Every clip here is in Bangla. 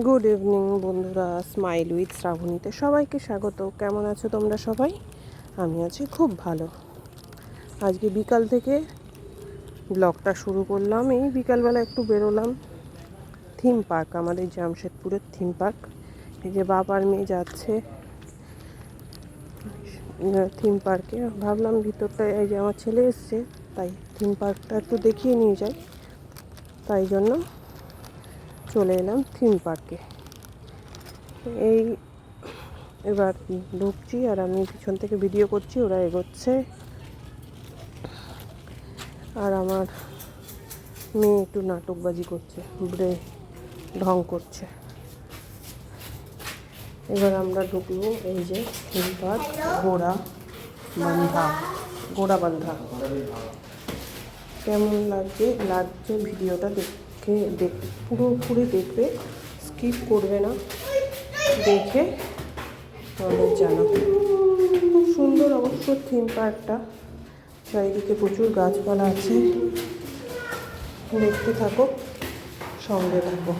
গুড ইভিনিং বন্ধুরা, স্মাইল উইথ শ্রাবণীতে সবাইকে স্বাগত। কেমন আছো তোমরা সবাই? আমি আছি খুব ভালো। আজকে বিকাল থেকে ব্লগটা শুরু করলাম। এই বিকালবেলা একটু বেরোলাম থিম পার্ক, আমাদের জামশেদপুরের থিম পার্ক। এই যে বাপ আর মেয়ে যাচ্ছে থিম পার্কে। ভাবলাম ভিতরটা, এই যে আমার ছেলে এসছে, তাই থিম পার্কটা একটু দেখিয়ে নিয়ে যাই, তাই জন্য চলে এলাম থিম পার্কে। এই এবার ঢুকছি আর আমি পিছন থেকে ভিডিও করছি, ওরা এগোচ্ছে আর আমার মেয়ে একটু নাটকবাজি করছে, ঢং করছে। এবার আমরা ঢুকবো এই যে থিম পার্ক ঘোড়া বান্ধা। কেমন লাগছে ভিডিওটা পুরোপুরি দেখবে, স্কিপ করবে না, দেখে আমাদের জানাবো। খুব সুন্দর অবশ্য থিম পার্কটা, চারিদিকে প্রচুর গাছপালা আছে। দেখতে থাকো, সঙ্গে থাকো।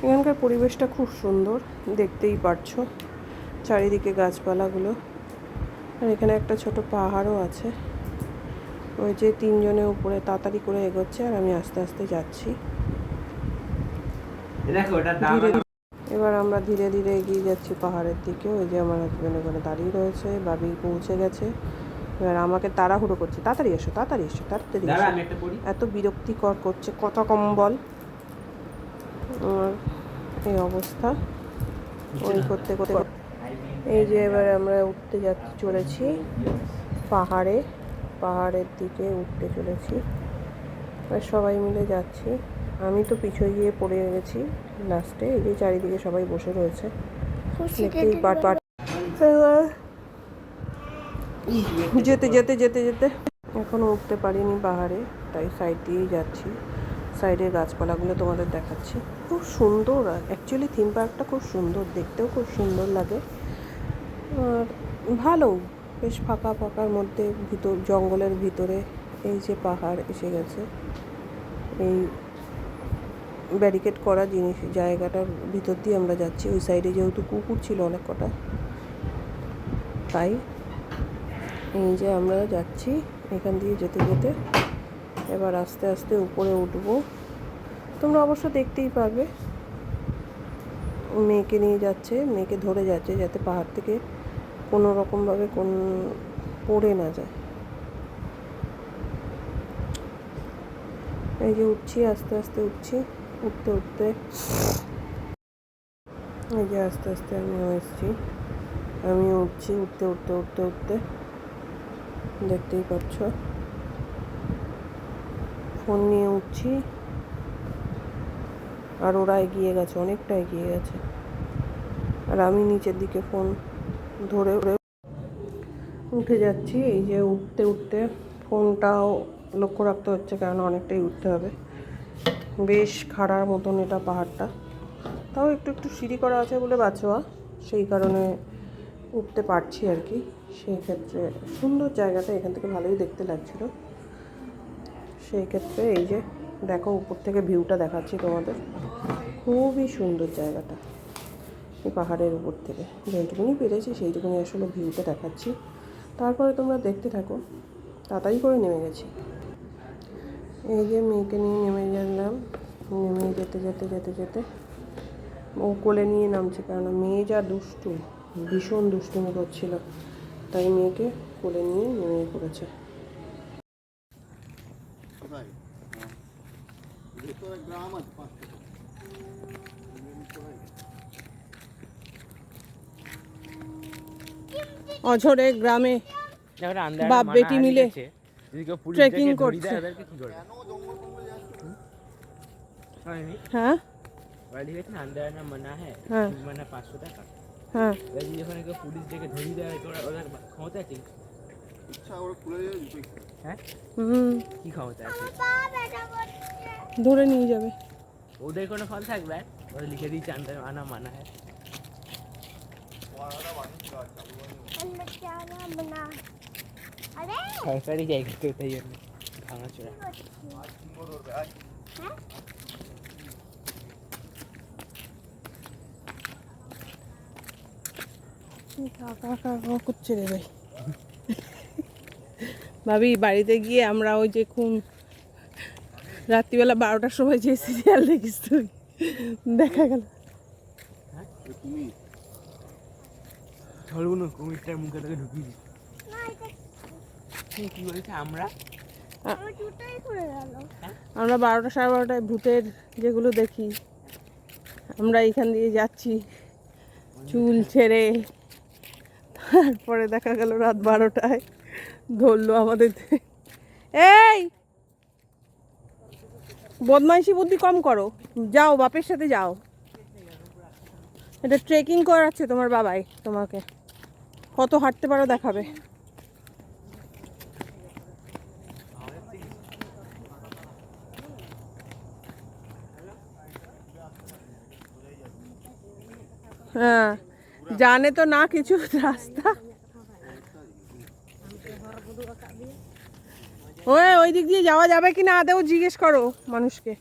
এখানকার পরিবেশটা খুব সুন্দর, দেখতেই পারছো চারিদিকে গাছপালাগুলো। আর এখানে একটা ছোট পাহাড়ও আছে। ওই যে তিনজনের উপরে তাড়াতাড়ি করে এগোচ্ছে আর আমি আস্তে আস্তে যাচ্ছি। এবার আমরা ধীরে ধীরে এগিয়ে যাচ্ছি পাহাড়ের দিকে। ওই যে আমার হাজব্যান্ড ওখানে দাঁড়িয়ে রয়েছে, বাবি পৌঁছে গেছে। এবার আমাকে তাড়াহুড়ো করছে, তাড়াতাড়ি এসো তাড়াতাড়ি এসো তাড়াতাড়ি এসো, এত বিরক্তিকর করছে, কথা কম বল। এই অবস্থা। ওই করতে করতে এই যে এবার আমরা উঠতে চলেছি পাহাড়ের দিকে উঠতে চলেছি। আর সবাই মিলে যাচ্ছি। আমি তো পিছনে গিয়ে পড়ে গেছি লাস্টে। এই যে চারিদিকে সবাই বসে রয়েছে, দেখতেই যেতে যেতে যেতে যেতে এখনও উঠতে পারিনি পাহাড়ে, তাই সাইড দিয়েই যাচ্ছি। সাইডের গাছপালাগুলো তোমাদের দেখাচ্ছি। খুব সুন্দর, অ্যাকচুয়ালি থিম পার্কটা খুব সুন্দর, দেখতেও খুব সুন্দর লাগে। আর ভালো, বেশ ফাঁকা ফাঁকার মধ্যে জঙ্গলের ভিতরে এই যে পাহাড় এসে গেছে। এই ব্যারিকেড করা জায়গাটার ভিতর দিয়ে আমরা যাচ্ছি। ওই সাইডে যেহেতু কুকুর ছিল অনেক কটা, তাই এই যে আমরা যাচ্ছি এখান দিয়ে যেতে যেতে। এবার আস্তে আস্তে উপরে উঠবো, তোমরা অবশ্য দেখতেই পারবে। মেয়েকে নিয়ে যাচ্ছে, মেয়েকে ধরে যাচ্ছে যাতে পাহাড় থেকে কোনো রকমভাবে পড়ে না যায়। এই যে উঠছি, আস্তে আস্তে উঠছি, উঠতে উঠতে এই যে আস্তে আস্তে আমিও এসছি, আমিও উঠছি, উঠতে উঠতে উঠতে উঠতে দেখতেই পাচ্ছ। ফোন নিয়ে উঠছি আর ওরা এগিয়ে গেছে, অনেকটা এগিয়ে গেছে। আর আমি নিচের দিকে ফোন ধরে উঠে যাচ্ছি। এই যে উঠতে উঠতে ফোনটাও লক্ষ্য রাখতে হচ্ছে, কারণ অনেকটাই উঠতে হবে। বেশ খাড়ার মতন এটা পাহাড়টা, তাও একটু একটু সিঁড়ি করা আছে বলে বাঁচোয়া, সেই কারণে উঠতে পারছি আর কি। সেই ক্ষেত্রে সুন্দর জায়গাটা, এখান থেকে ভালোই দেখতে লাগছিল। সেই ক্ষেত্রে এই যে দেখো, উপর থেকে ভিউটা দেখাচ্ছি তোমাদের। খুবই সুন্দর জায়গাটা, এই পাহাড়ের উপর থেকে যেইটুকুনি পেরেছি সেইটুকুনি আসলে ভিউটা দেখাচ্ছি। তারপরে তোমরা দেখতে থাকো। তাড়াতাড়ি করে নেমে গেছি। এই যে মেয়েকে নিয়ে নেমে গেলাম। নেমে যেতে যেতে যেতে যেতে ও কোলে নিয়ে নামছে, কেননা মেয়ে যা দুষ্টু, ভীষণ দুষ্টুমি করছিল, তাই মেয়েকে কোলে নিয়ে নেমে পড়েছে। অঝরে গ্রামে বাপ বেটি মিলে ট্রেকিং করছে। হ্যাঁ হ্যাঁ হ্যাঁ, ধরে নিয়ে যাবে। ওদের কোনো ফল থাকবে, ওরা লিখে দিয়েছে আনা মানা হ্যাঁ। সরকারি জায়গা তো, তাই জন্য ভাঙাচোরা। কাকা কাকা করছে রে ভাই। ভাবি বাড়িতে গিয়ে আমরা ওই যে রাত্রিবেলা 12টার সময় যে সিরিয়াল দেখিস তুই, দেখা গেল চলবো না, কুমিরটার মুখে থেকে ঢুকিয়ে দিই। কি বলছে আমরা 12টা 12:30টায় ভূতের যেগুলো দেখি, আমরা এইখান দিয়ে যাচ্ছি চুল ছেড়ে, তারপরে দেখা গেল রাত 12টায় ধরলো আমাদের। এই বদমাইশি বুদ্ধি কম করো, যাও বাপের সাথে যাও। এটা ট্রেকিং করাচ্ছে তোমার বাবাই, তোমাকে কত হাঁটতে পারো দেখাবে। হ্যাঁ, জানে তো না কিছু রাস্তা। ওই দিক দিয়ে যাওয়া যাবে কিনা আদেও জিজ্ঞেস করো মানুষকে।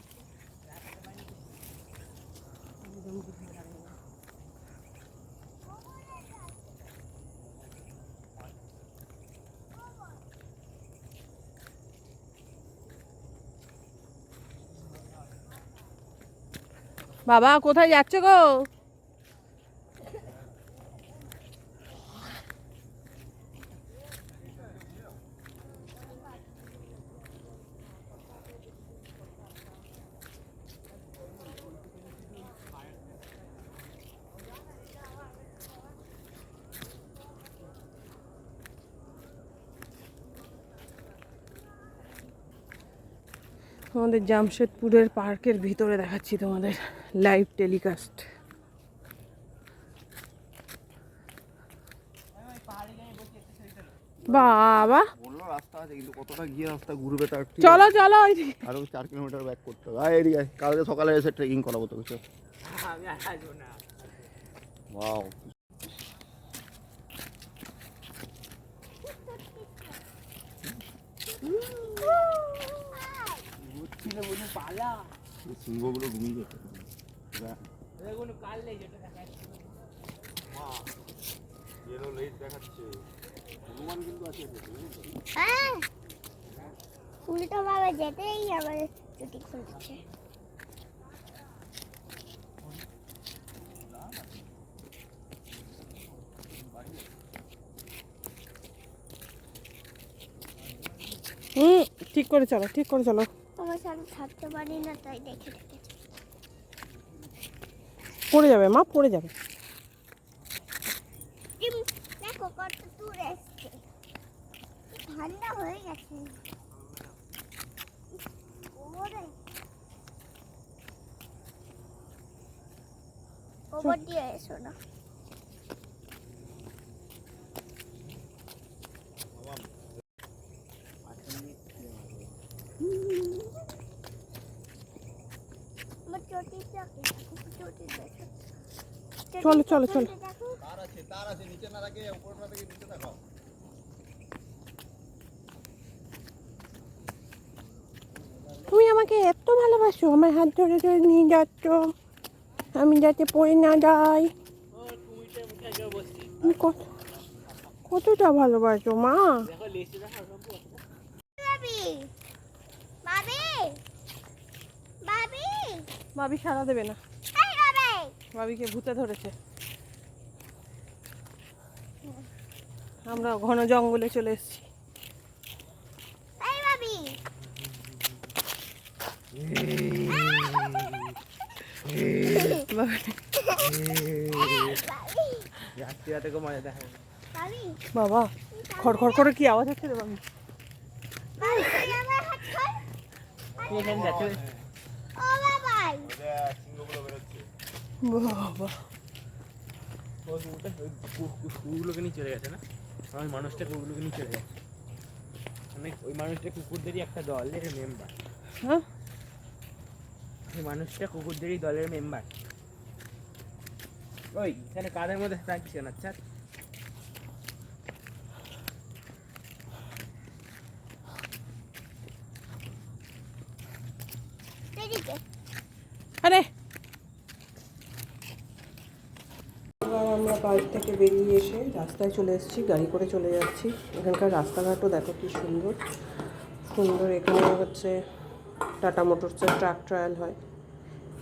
বাবা কোথায় যাচ্ছ গো? আমাদের জামশেদপুরের পার্কের ভিতরে দেখাচ্ছি তোমাদের লাইভ টেলিকাস্ট। বাবা বললো রাস্তা আছে, কিন্তু কতটা গিয়ে রাস্তা ঘুরবে তার ঠিক চলো চলো আরো 4 কিলোমিটার ব্যাক করতে হবে। এদিকে কালকে সকালে এসে ট্রেকিং করাবো তো কিছু। আমি আর আসবো না। ওয়াও, বুঝছিল বলে পালা সিংহগুলো ঘুমিয়ে যেত। কোনো কাল নেই যেটা দেখাচ্ছে। এরও লেট দেখাচ্ছে, হনুমান কিন্তু আছে। উল্টো ভাবে যেতেই আবার ছুটি খুলছে। ঠিক করে চলো, ঠিক করে চলো। আমার সাথে থাকতে পারি না, তাই দেখে দেখে পড়ে যাবে মা, পড়ে যাবে। দেখো কত দূর এসছে, ঠান্ডা হয়ে গেছে। ওপর দিয়ে এসো না। চলো চলো চলো। তার আছে নিচে না থাকে, উপরে না থাকে, নিচে থাকো। তুমি আমাকে এত ভালোবাসো, আমার হাত ধরে ধরে নিয়ে যাচ্ছ, আমি যাতে পড়ে না যাই। কুমিরটার মুখে একবার বসছি। তুমি কতটা ভালোবাসো মা। দেখো লেসে দেখো সব। বাবি বাবি বাবি ভাবি সাড়া দেবে না, এই বাবি ভাবিকে ভূতে ধরেছে। আমরা ঘন জঙ্গলে চলে এসেছি। এই বাবি রাত্রি রাতে খুব মজা দেখা যায়। বাবি বাবা খড়খড় করে কি আওয়াজ হচ্ছে রে বাবু? বাবি আমার হাত ধর। তুই এখানে দেখো। ও বাবাই সিংহগুলো বেরোচ্ছে। বাবা ওই কুকুরগুলোকে নিয়ে চলে গেছে না, ওই মানুষটা কুকুরগুলোকে নিয়ে চলে গেছে। মানে ওই মানুষটা কুকুরদেরই একটা দলের মেম্বার। হ্যাঁ, ওই মানুষটা কুকুরদেরই দলের মেম্বার। ওই এখানে কাদের মধ্যে থাকছিস কেন? আচ্ছা এদিকে আরে এবার আমরা পার্ক থেকে বেরিয়ে এসে রাস্তায় চলে এসেছি, গাড়ি করে চলে যাচ্ছি। এখানকার রাস্তাঘাটও দেখো কি সুন্দর সুন্দর। এখানে হচ্ছে টাটা মোটরসের ট্রাক ট্রায়াল হয়,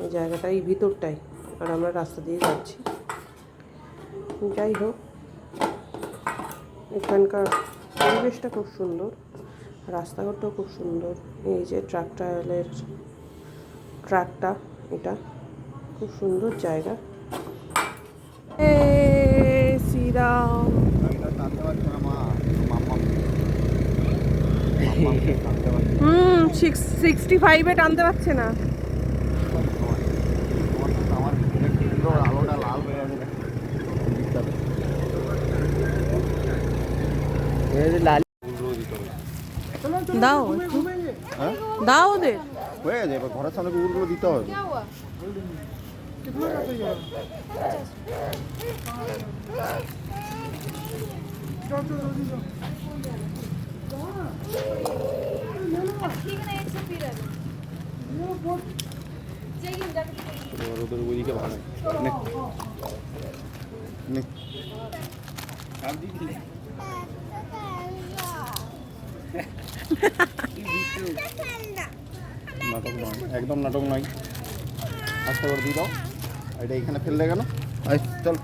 এই জায়গাটা এই ভিতরটাই, আর আমরা রাস্তা দিয়ে যাচ্ছি। যাই হোক, এখানকার পরিবেশটা খুব সুন্দর, রাস্তাঘাটটাও খুব সুন্দর। এই যে ট্রাক ট্রায়ালের ট্রাকটা, এটা খুব সুন্দর জায়গা। শ্রীরাম। 65-এ টানতে পারছে না। আলোটা লাল হয়ে আছে, দাও দাও ওদের। হয়ে যাবে, এবার ঘরের সামনে কুকুরগুলো দিতে হবে। ওদের ওইদিকে ভালো নাটক নয়, একদম নাটক নয়। আস্তে করে দিয়ে দাও। এটা এইখানে ফেললে কেন? চল।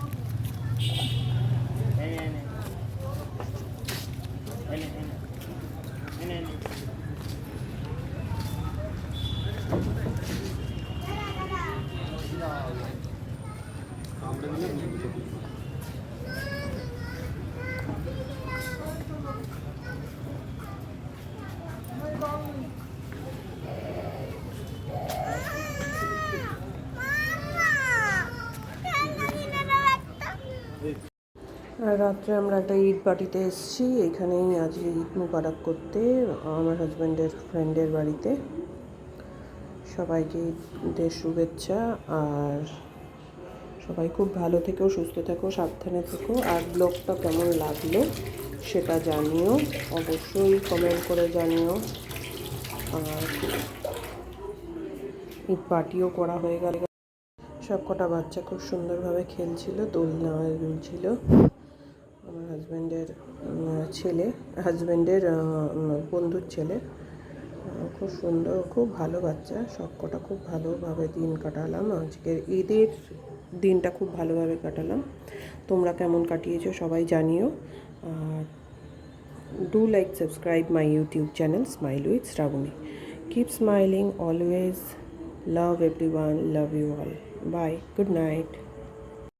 আর রাত্রে আমরা একটা ঈদ পার্টিতে এসেছি, এখানেই আজকে ঈদ মুবারক করতে আমার হাজব্যান্ডের ফ্রেন্ডের বাড়িতে। সবাইকে ঈদের শুভেচ্ছা, আর সবাই খুব ভালো থেকো, সুস্থ থেকো, সাবধানে থেকো। আর ব্লগটা কেমন লাগলো সেটা জানিও, অবশ্যই কমেন্ট করে জানিও। আর ঈদ পার্টিও করা হয়ে গেল, সব কটা বাচ্চা খুব সুন্দরভাবে খেলছিল, দোলনায় দুলছিল। আমার হাজব্যান্ডের ছেলে, হাজব্যান্ডের বন্ধুর ছেলে, খুব সুন্দর, খুব ভালো বাচ্চা। সব কটা খুব ভালোভাবে দিন কাটালাম, আজকের ঈদের দিনটা খুব ভালোভাবে কাটালাম। তোমরা কেমন কাটিয়েছো সবাই জানিও। আর do like, subscribe my YouTube channel smile with Shrabani. Keep smiling always. Love everyone, love you all. Bye. Good night.